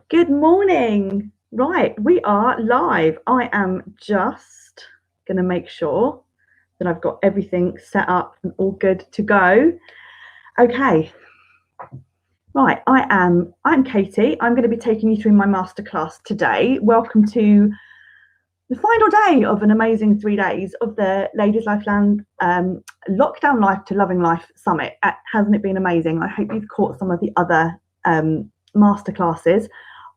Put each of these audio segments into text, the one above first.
Good morning. Right, we are live. I am just going to make sure that I've got everything set up and all good to go. Okay. Right, I'm Katie. I'm going to be taking you through my masterclass today. Welcome to the final day of an amazing 3 days of the Ladies Lifeland Lockdown Life to Loving Life Summit. Hasn't it been amazing? I hope you've caught some of the other masterclasses.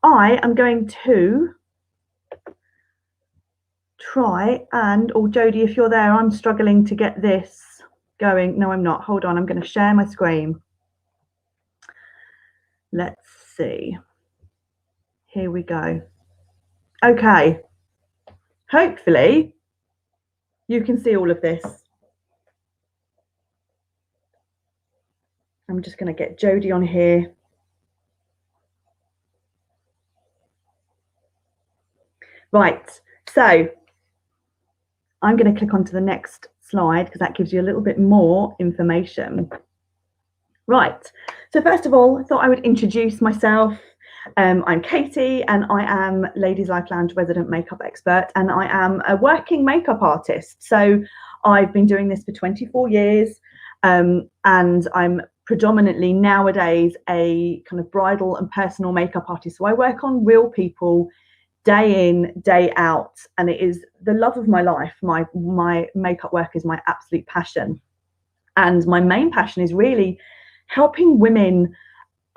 I am going to try and, Jodie, if you're there, I'm struggling to get this going. No, I'm not. Hold on, I'm going to share my screen. Let's see. Here we go. Okay. Hopefully you can see all of this. I'm just going to get Jodie on here. Right, so I'm going to click onto the next slide because that gives you a little bit more information. Right, so first of all, I thought I would introduce myself. I'm Katie and I am Ladies Lifeland resident makeup expert, and I am a working makeup artist. So I've been doing this for 24 years and I'm predominantly nowadays a kind of bridal and personal makeup artist. So I work on real people day in, day out, and it is the love of my life. My makeup work is my absolute passion. And my main passion is really helping women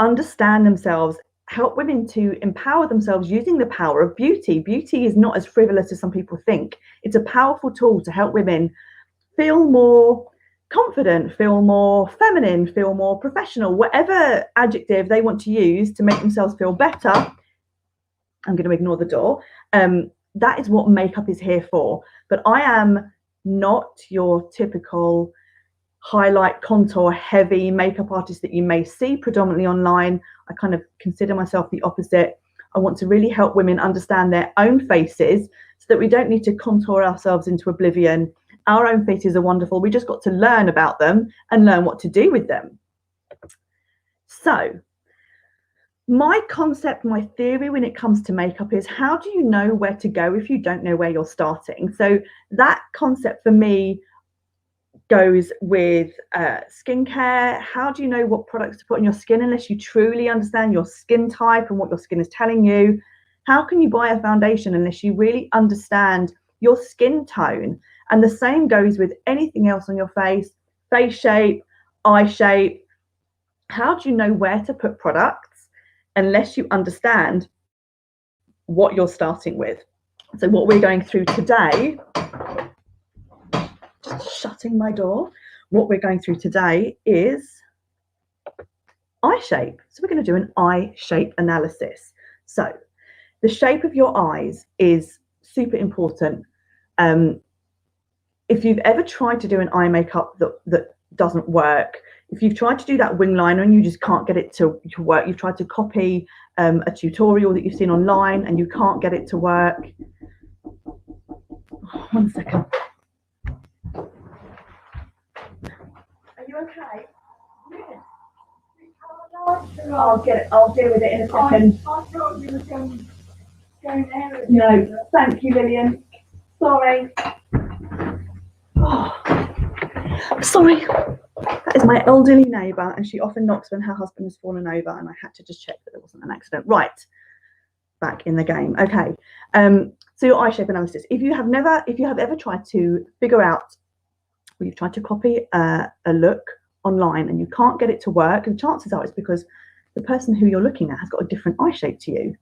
understand themselves, help women to empower themselves using the power of beauty. Beauty is not as frivolous as some people think. It's a powerful tool to help women feel more confident, feel more feminine, feel more professional, whatever adjective they want to use to make themselves feel better. I'm going to ignore the door. That is what makeup is here for. But I am not your typical highlight, contour heavy makeup artist that you may see predominantly online. I kind of consider myself the opposite. I want to really help women understand their own faces so that we don't need to contour ourselves into oblivion. Our own faces are wonderful. We just got to learn about them and learn what to do with them. So my concept, my theory when it comes to makeup is, how do you know where to go if you don't know where you're starting? So that concept for me goes with skincare. How do you know what products to put on your skin unless you truly understand your skin type and what your skin is telling you? How can you buy a foundation unless you really understand your skin tone? And the same goes with anything else on your face shape, eye shape. How do you know where to put products unless you understand what you're starting with? So what we're going through today, just shutting my door, what we're going through today is eye shape. So we're going to do an eye shape analysis. So the shape of your eyes is super important. If you've ever tried to do an eye makeup that doesn't work, if you've tried to do that wing liner and you just can't get it to work, you've tried to copy a tutorial that you've seen online and you can't get it to work. Oh, 1 second. Are you okay? Yeah. I'll get it. I'll deal with it in a second. I thought you were going there. No, thank you, Lillian. Sorry. Oh, sorry. That is my elderly neighbour, and she often knocks when her husband has fallen over, and I had to just check that there wasn't an accident. Right, back in the game. Okay. So your eye shape analysis. If you have ever tried to figure out, or you've tried to copy a look online and you can't get it to work, and chances are it's because the person who you're looking at has got a different eye shape to you.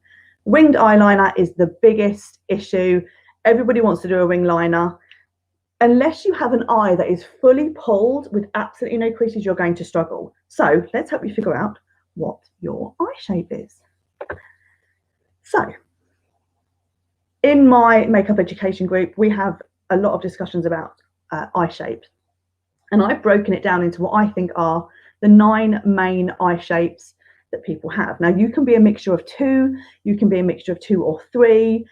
Winged eyeliner is the biggest issue. Everybody wants to do a wing liner. Unless you have an eye that is fully pulled with absolutely no creases, you're going to struggle. So let's help you figure out what your eye shape is. So in my makeup education group, we have a lot of discussions about eye shapes. And I've broken it down into what I think are the 9 main eye shapes that people have. Now, you can be a mixture of 2, you can be a mixture of 2 or 3.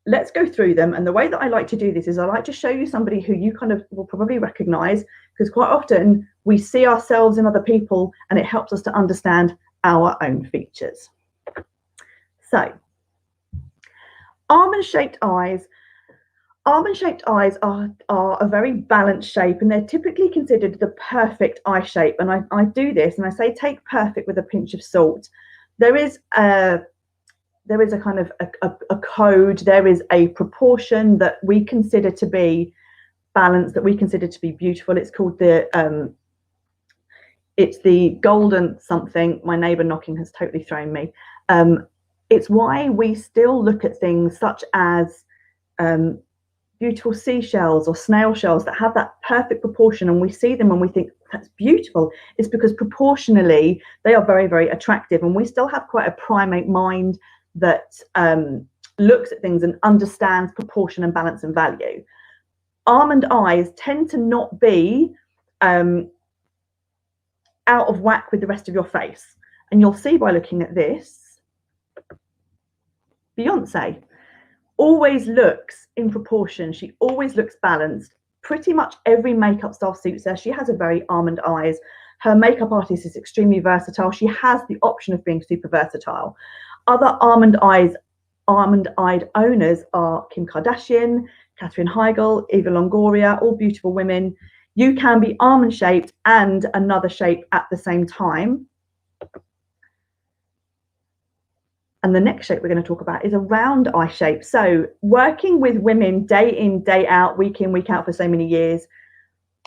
Let's go through them. And the way that I like to do this is I like to show you somebody who you kind of will probably recognize, because quite often we see ourselves in other people and it helps us to understand our own features. So almond-shaped eyes. Almond-shaped eyes are a very balanced shape, and they're typically considered the perfect eye shape. And I do this, and I say take perfect with a pinch of salt. There is a kind of a code, there is a proportion that we consider to be balanced, that we consider to be beautiful. It's called it's the golden something. My neighbour knocking has totally thrown me. It's why we still look at things such as beautiful seashells or snail shells that have that perfect proportion, and we see them and we think that's beautiful. It's because proportionally they are very, very attractive, and we still have quite a primate mind that looks at things and understands proportion and balance and value. Almond eyes tend to not be out of whack with the rest of your face, and you'll see by looking at this. Beyonce always looks in proportion. She always looks balanced. Pretty much every makeup style suits her. She has a very almond eyes. Her makeup artist is extremely versatile. She has the option of being super versatile. Other almond-eyed owners are Kim Kardashian, Katherine Heigl, Eva Longoria, all beautiful women. You can be almond-shaped and another shape at the same time. And the next shape we're going to talk about is a round eye shape. So working with women day in, day out, week in, week out for so many years,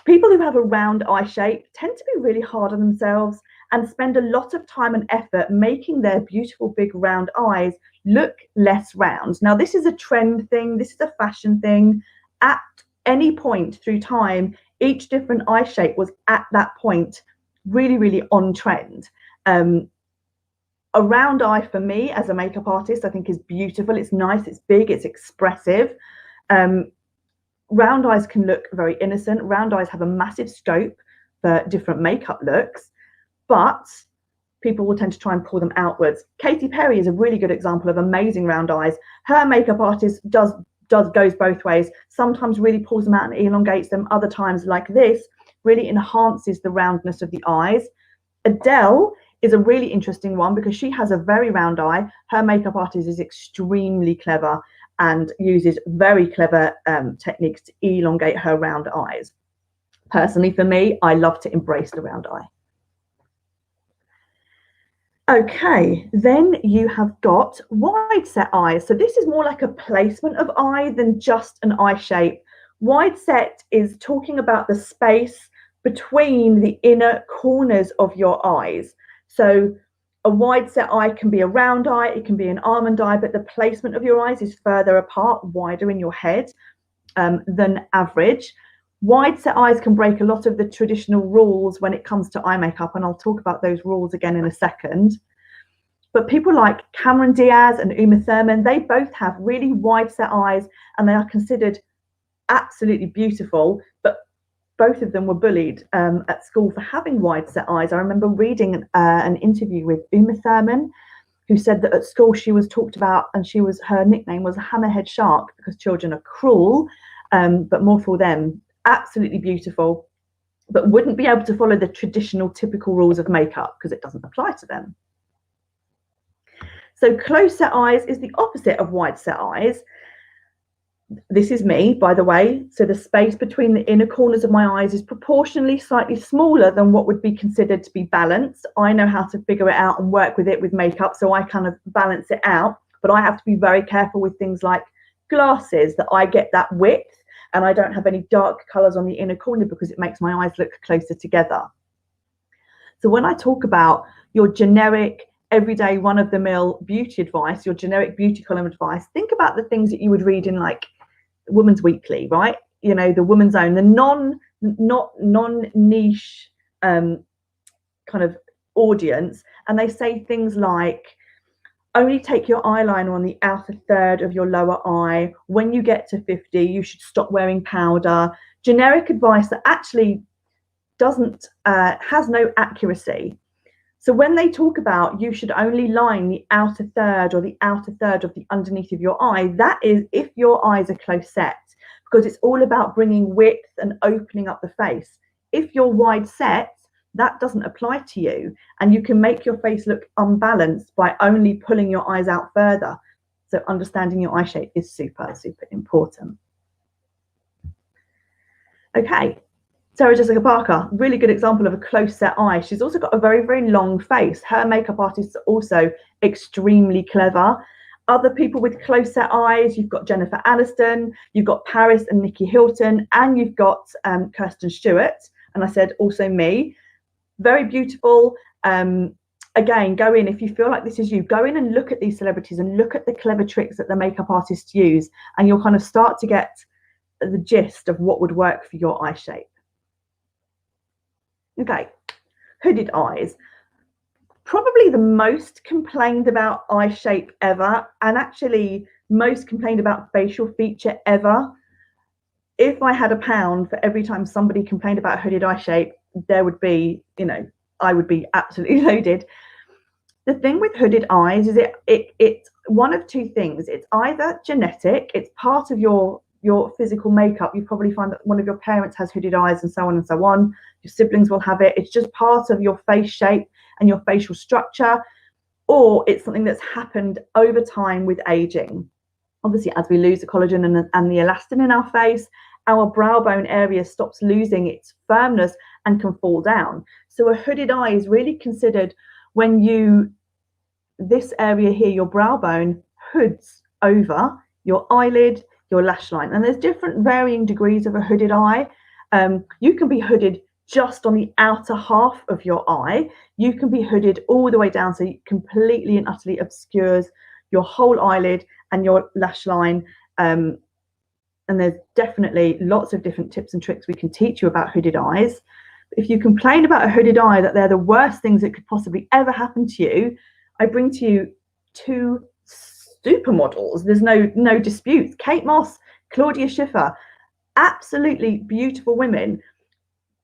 people who have a round eye shape tend to be really hard on themselves and spend a lot of time and effort making their beautiful big round eyes look less round. Now, this is a trend thing. This is a fashion thing. At any point through time, each different eye shape was at that point really, really on trend. A round eye for me as a makeup artist, I think is beautiful. It's nice, it's big, it's expressive. Round eyes can look very innocent. Round eyes have a massive scope for different makeup looks, but people will tend to try and pull them outwards. Katy Perry is a really good example of amazing round eyes. Her makeup artist goes both ways. Sometimes really pulls them out and elongates them. Other times, like this, really enhances the roundness of the eyes. Adele is a really interesting one because she has a very round eye. Her makeup artist is extremely clever and uses very clever techniques to elongate her round eyes. Personally, for me, I love to embrace the round eye. Okay, then you have got wide set eyes. So this is more like a placement of eye than just an eye shape. Wide set is talking about the space between the inner corners of your eyes. So a wide set eye can be a round eye, it can be an almond eye, but the placement of your eyes is further apart, wider in your head than average. Wide set eyes can break a lot of the traditional rules when it comes to eye makeup, and I'll talk about those rules again in a second. But people like Cameron Diaz and Uma Thurman, they both have really wide set eyes and they are considered absolutely beautiful, but both of them were bullied at school for having wide set eyes. I remember reading an interview with Uma Thurman, who said that at school she was talked about and her nickname was a hammerhead shark because children are cruel, but more for them. Absolutely beautiful, but wouldn't be able to follow the traditional typical rules of makeup because it doesn't apply to them. So close set eyes is the opposite of wide set eyes. This is me, by the way. So the space between the inner corners of my eyes is proportionally slightly smaller than what would be considered to be balanced. I know how to figure it out and work with it with makeup, so I kind of balance it out. But I have to be very careful with things like glasses, that I get that width and I don't have any dark colours on the inner corner because it makes my eyes look closer together. So when I talk about your generic, everyday, run-of-the-mill beauty advice, your generic beauty column advice, think about the things that you would read in like Woman's Weekly, right? You know, the Woman's Own, the non-niche kind of audience, and they say things like, only take your eyeliner on the outer third of your lower eye. When you get to 50, you should stop wearing powder. Generic advice that actually doesn't has no accuracy. So when they talk about you should only line the outer third or the outer third of the underneath of your eye, that is if your eyes are close set, because it's all about bringing width and opening up the face. If you're wide set, that doesn't apply to you, and you can make your face look unbalanced by only pulling your eyes out further. So understanding your eye shape is super, super important. Okay, Sarah Jessica Parker, really good example of a close set eye. She's also got a very, very long face. Her makeup artists are also extremely clever. Other people with close set eyes, you've got Jennifer Aniston, you've got Paris and Nikki Hilton, and you've got Kirsten Stewart. And I said also me. Very beautiful. Again, go in, if you feel like this is you, go in and look at these celebrities and look at the clever tricks that the makeup artists use, and you'll kind of start to get the gist of what would work for your eye shape. Okay, hooded eyes. Probably the most complained about eye shape ever, and actually most complained about facial feature ever. If I had £1 for every time somebody complained about hooded eye shape, there would be, I would be absolutely loaded. The thing with hooded eyes is it's one of two things. It's either genetic, it's part of your physical makeup. You probably find that one of your parents has hooded eyes and so on and so on. Your siblings will have it. It's just part of your face shape and your facial structure, or it's something that's happened over time with aging. Obviously, as we lose the collagen and the elastin in our face, our brow bone area stops losing its firmness and can fall down. So a hooded eye is really considered when this area here, your brow bone, hoods over your eyelid, your lash line. And there's different varying degrees of a hooded eye. You can be hooded just on the outer half of your eye. You can be hooded all the way down, so it completely and utterly obscures your whole eyelid and your lash line. And there's definitely lots of different tips and tricks we can teach you about hooded eyes. If you complain about a hooded eye, that they're the worst things that could possibly ever happen to you, I bring to you two supermodels. There's no dispute. Kate Moss, Claudia Schiffer, absolutely beautiful women.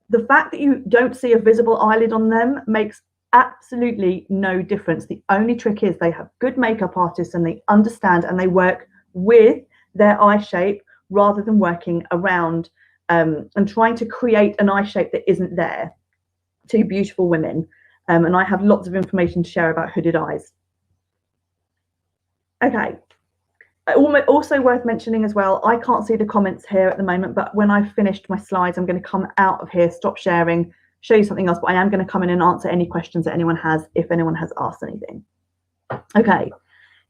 The fact that you don't see a visible eyelid on them makes absolutely no difference. The only trick is they have good makeup artists and they understand and they work with their eye shape rather than working around and trying to create an eye shape that isn't there. Two beautiful women. And I have lots of information to share about hooded eyes. Okay. Also worth mentioning as well, I can't see the comments here at the moment, but when I've finished my slides, I'm going to come out of here, stop sharing, show you something else, but I am going to come in and answer any questions that anyone has, if anyone has asked anything. Okay,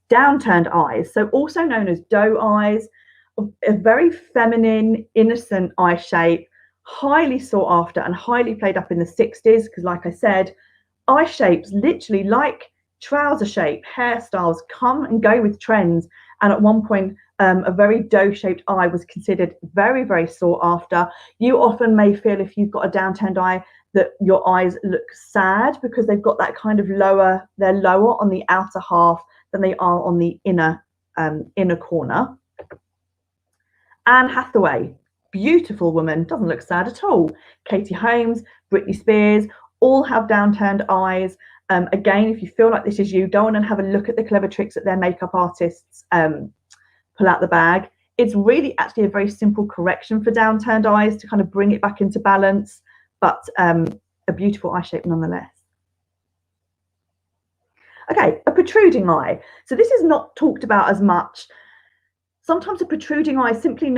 downturned eyes, so also known as doe eyes, a very feminine, innocent eye shape, highly sought after and highly played up in the 60s, because like I said, eye shapes, literally like trouser shape, hairstyles come and go with trends. And at one point, a very doe-shaped eye was considered very, very sought after. You often may feel, if you've got a downturned eye, that your eyes look sad because they've got that kind of they're lower on the outer half than they are on the inner corner. Anne Hathaway, beautiful woman, doesn't look sad at all. Katie Holmes, Britney Spears, all have downturned eyes. Again, if you feel like this is you, go on and have a look at the clever tricks that their makeup artists pull out the bag. It's really actually a very simple correction for downturned eyes to kind of bring it back into balance, but a beautiful eye shape nonetheless. Okay, a protruding eye. So this is not talked about as much. Sometimes a protruding eye is simply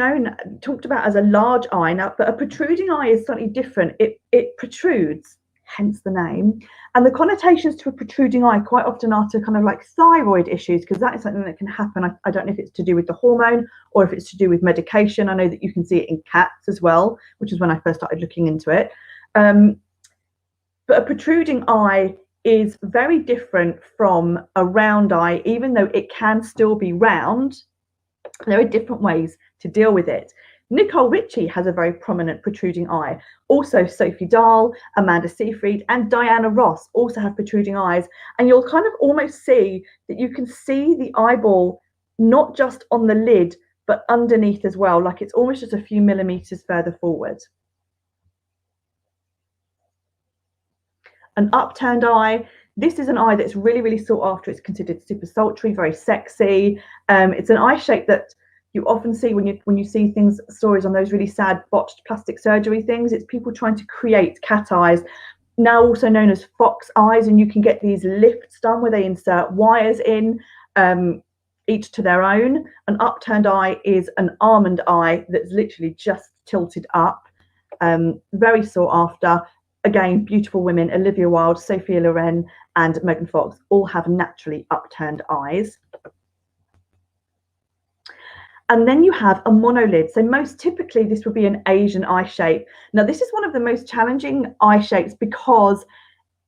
talked about as a large eye. Now, but a protruding eye is slightly different. It protrudes, hence the name. And the connotations to a protruding eye quite often are to kind of like thyroid issues, because that is something that can happen. I don't know if it's to do with the hormone or if it's to do with medication. I know that you can see it in cats as well, which is when I first started looking into it. But a protruding eye is very different from a round eye, even though it can still be round. There are different ways to deal with it. Nicole Richie has a very prominent protruding eye. Also, Sophie Dahl, Amanda Seyfried, and Diana Ross also have protruding eyes. And you'll kind of almost see that you can see the eyeball not just on the lid, but underneath as well, like it's almost just a few millimeters further forward. An upturned eye. This is an eye that's really, really sought after. It's considered super sultry, very sexy. It's an eye shape that you often see when you see stories on those really sad botched plastic surgery things. It's people trying to create cat eyes. now also known as fox eyes, and you can get these lifts done where they insert wires in, each to their own. An upturned eye is an almond eye that's literally just tilted up. Very sought after. Again, beautiful women, Olivia Wilde, Sophia Loren, and Megan Fox all have naturally upturned eyes. And then you have a monolid. So most typically this would be an Asian eye shape. Now this is one of the most challenging eye shapes because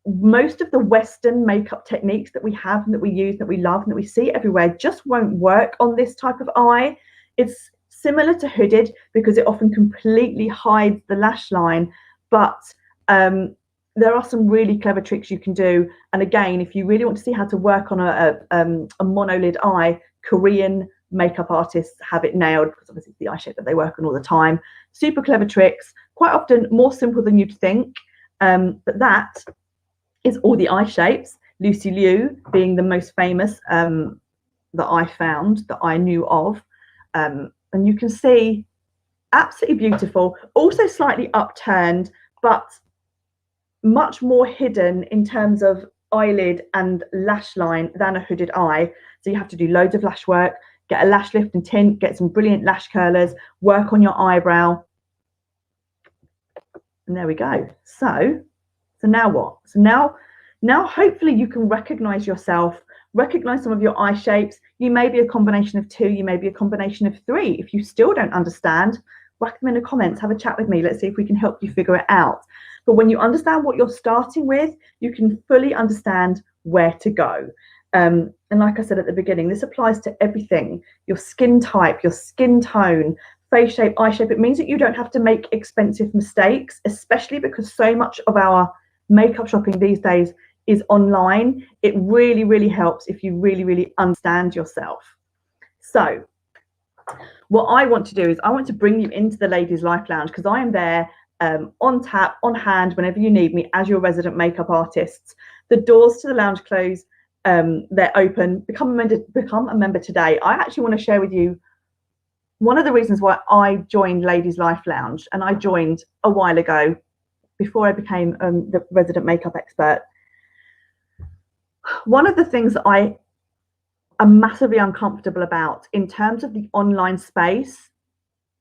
most of the Western makeup techniques that we have and that we use, that we love and that we see everywhere just won't work on this type of eye. It's similar to hooded because it often completely hides the lash line, but there are some really clever tricks you can do. And again, if you really want to see how to work on a monolid eye, Korean makeup artists have it nailed because obviously it's the eye shape that they work on all the time. Super clever tricks, quite often more simple than you'd think, but that is all the eye shapes. Lucy Liu being the most famous that I found, that I knew of. And you can see absolutely beautiful, also slightly upturned, but much more hidden in terms of eyelid and lash line than a hooded eye. So you have to do loads of lash work, get a lash lift and tint, get some brilliant lash curlers, work on your eyebrow. And there we go. So now what? So now hopefully you can recognize yourself, recognize some of your eye shapes. You may be a combination of 2, you may be a combination of 3. If you still don't understand, whack them in the comments, have a chat with me. Let's see if we can help you figure it out. But when you understand what you're starting with, you can fully understand where to go. And like I said at the beginning, this applies to everything: your skin type, your skin tone, face shape, eye shape. It means that you don't have to make expensive mistakes, especially because so much of our makeup shopping these days is online. It really, really helps if you really, really understand yourself. So what I want to do is I want to bring you into the Ladies Life Lounge because I am there on tap, on hand, whenever you need me as your resident makeup artists. The doors to the lounge close. They're open. Become a member today. I actually want to share with you one of the reasons why I joined Ladies Life Lounge, and I joined a while ago before I became the resident makeup expert. One of the things that I am massively uncomfortable about in terms of the online space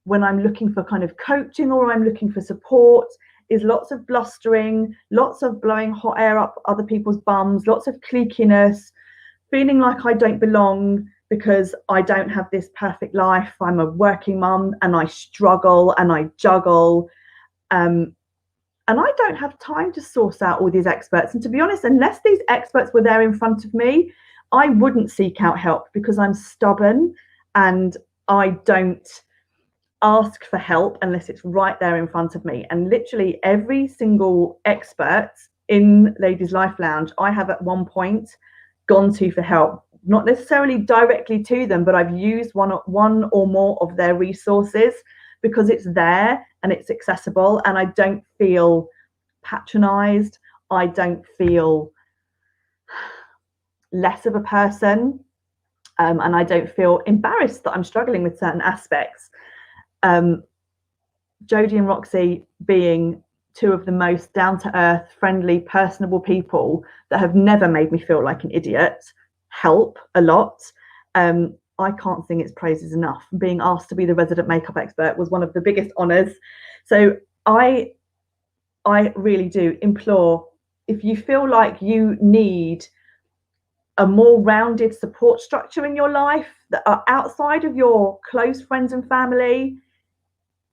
when I'm looking for kind of coaching or I'm looking for support is lots of blustering, lots of blowing hot air up other people's bums, lots of cliquiness, feeling like I don't belong because I don't have this perfect life. I'm a working mum and I struggle and I juggle. And I don't have time to source out all these experts. And to be honest, unless these experts were there in front of me, I wouldn't seek out help because I'm stubborn and I don't ask for help unless it's right there in front of me. And literally every single expert in Ladies Life Lounge, I have at one point gone to for help, not necessarily directly to them, but I've used one or more of their resources because it's there and it's accessible, and I don't feel patronized. I don't feel less of a person, and I don't feel embarrassed that I'm struggling with certain aspects. Jodie and Roxy being 2 of the most down-to-earth, friendly, personable people that have never made me feel like an idiot help a lot. I can't sing its praises enough. Being asked to be the resident makeup expert was one of the biggest honors. So I really do implore, if you feel like you need a more rounded support structure in your life that are outside of your close friends and family,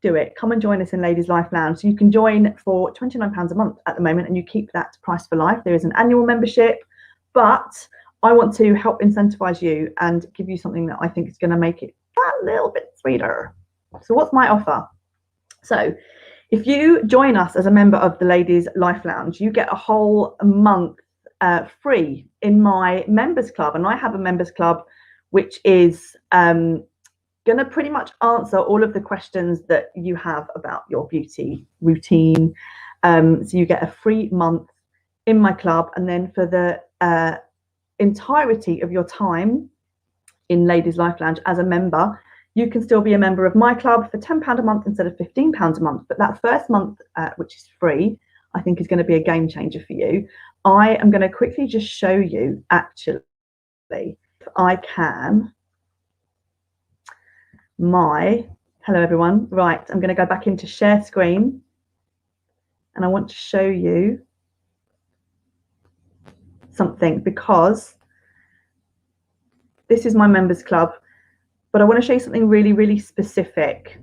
do it. Come and join us in Ladies Life Lounge. So you can join for £29 a month at the moment, and you keep that price for life. There is an annual membership, but I want to help incentivize you and give you something that I think is going to make it a little bit sweeter. So what's my offer? So if you join us as a member of the Ladies Life Lounge, you get a whole month free in my members club. And I have a members club which is going to pretty much answer all of the questions that you have about your beauty routine. So you get a free month in my club, and then for the entirety of your time in Ladies Life Lounge as a member, you can still be a member of my club for £10 a month instead of £15 a month. But that first month, which is free, I think is going to be a game changer for you. I am going to quickly just show you, actually, if I can, hello everyone. Right, I'm going to go back into share screen, and I want to show you something, because this is my members club, but I want to show you something really, really specific.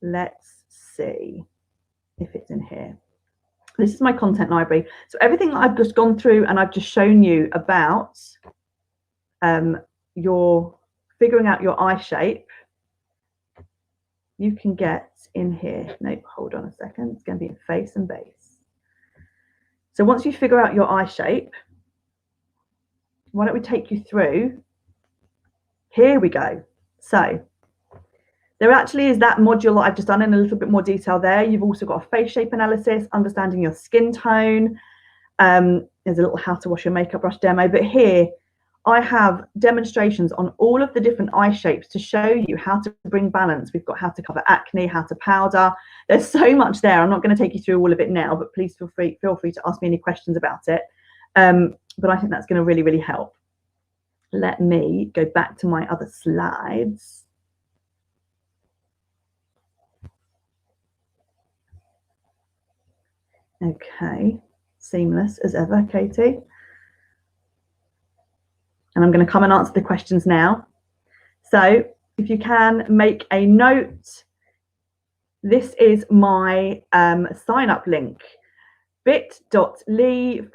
Let's see if it's in here. This is my content library. So everything that I've just gone through and I've just shown you about your figuring out your eye shape, you can get in here. Nope, hold on a second. It's going to be in face and base. So once you figure out your eye shape, why don't we take you through? Here we go. So there actually is that module that I've just done in a little bit more detail there. You've also got a face shape analysis, understanding your skin tone. There's a little how to wash your makeup brush demo, but here I have demonstrations on all of the different eye shapes to show you how to bring balance. We've got how to cover acne, how to powder. There's so much there. I'm not going to take you through all of it now, but please feel free to ask me any questions about it. But I think that's going to really, really help. Let me go back to my other slides. Okay, seamless as ever, Katie. And I'm going to come and answer the questions now. So if you can make a note, this is my sign up link, bit.ly/Ladies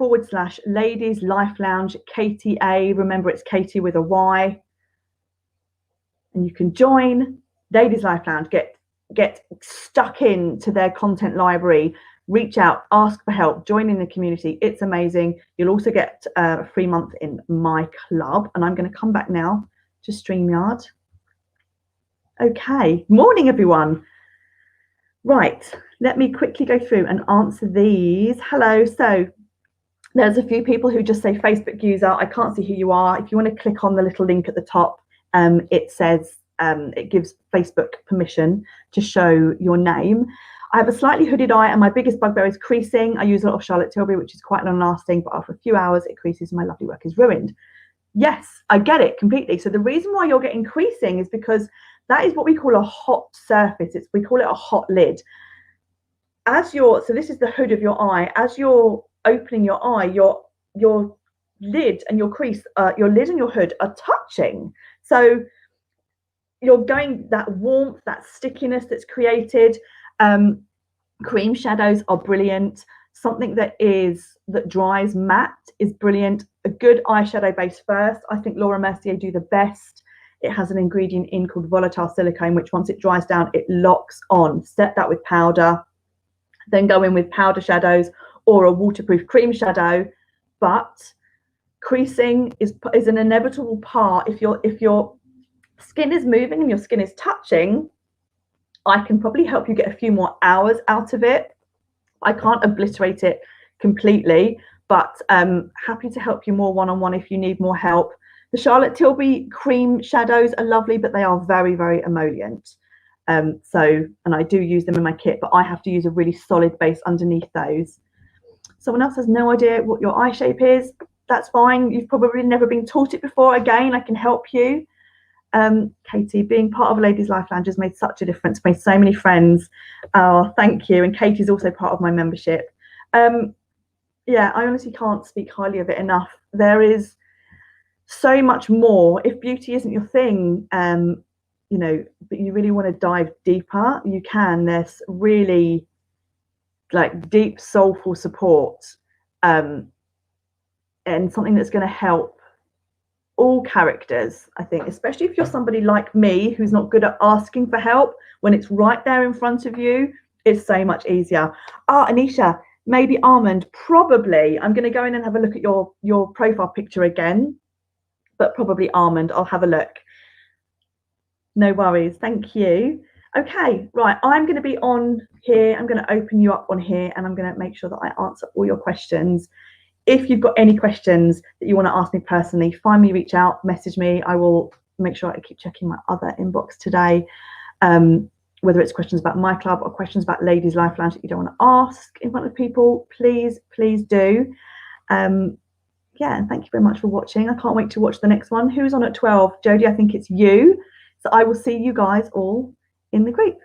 Life Lounge Katy A. Remember, it's Katy with a Y. And you can join Ladies Life Lounge, get stuck into their content library, reach out, ask for help, join in the community. It's amazing. You'll also get a free month in my club. And I'm going to come back now to StreamYard. Okay, morning everyone. Right, let me quickly go through and answer these. Hello, so there's a few people who just say Facebook user. I can't see who you are. If you want to click on the little link at the top, it says, it gives Facebook permission to show your name. I have a slightly hooded eye and my biggest bugbear is creasing. I use a lot of Charlotte Tilbury, which is quite long-lasting, but after a few hours it creases and my lovely work is ruined. Yes, I get it completely. So the reason why you're getting creasing is because that is what we call a hot surface. We call it a hot lid. So this is the hood of your eye. As you're opening your eye, your lid and your crease, your lid and your hood are touching. So you're going, that warmth, that stickiness that's created. Cream shadows are brilliant. Something that dries matte is brilliant. A good eyeshadow base first. I think Laura Mercier do the best. It has an ingredient in called volatile silicone, which once it dries down, it locks on. Set that with powder, then go in with powder shadows or a waterproof cream shadow. But creasing is an inevitable part. If your skin is moving and your skin is touching, I can probably help you get a few more hours out of it. I can't obliterate it completely, but happy to help you more one-on-one if you need more help. The Charlotte Tilbury cream shadows are lovely, but they are very, very emollient. And I do use them in my kit, but I have to use a really solid base underneath those. Someone else has no idea what your eye shape is. That's fine. You've probably never been taught it before. Again, I can help you. Katie, being part of Ladies Life Lounge has made such a difference, made so many friends. Oh, thank you. And Katie's also part of my membership. Yeah, I honestly can't speak highly of it enough. There is so much more. If beauty isn't your thing, you know, but you really want to dive deeper, you can. There's really like deep soulful support, and something that's going to help all characters, I think, especially if you're somebody like me who's not good at asking for help. When it's right there in front of you, it's so much easier. Anisha, maybe Almond, probably. I'm going to go in and have a look at your profile picture again, but probably Almond. I'll have a look. No worries. Thank you. Okay, right. I'm going to be on here. I'm going to open you up on here and I'm going to make sure that I answer all your questions. If you've got any questions that you want to ask me personally, find me, reach out, message me. I will make sure I keep checking my other inbox today. whether it's questions about my club or questions about Ladies Life Lounge that you don't want to ask in front of people, please do. Yeah, and thank you very much for watching. I can't wait to watch the next one. Who's on at 12? Jodie, I think it's you. So I will see you guys all in the group.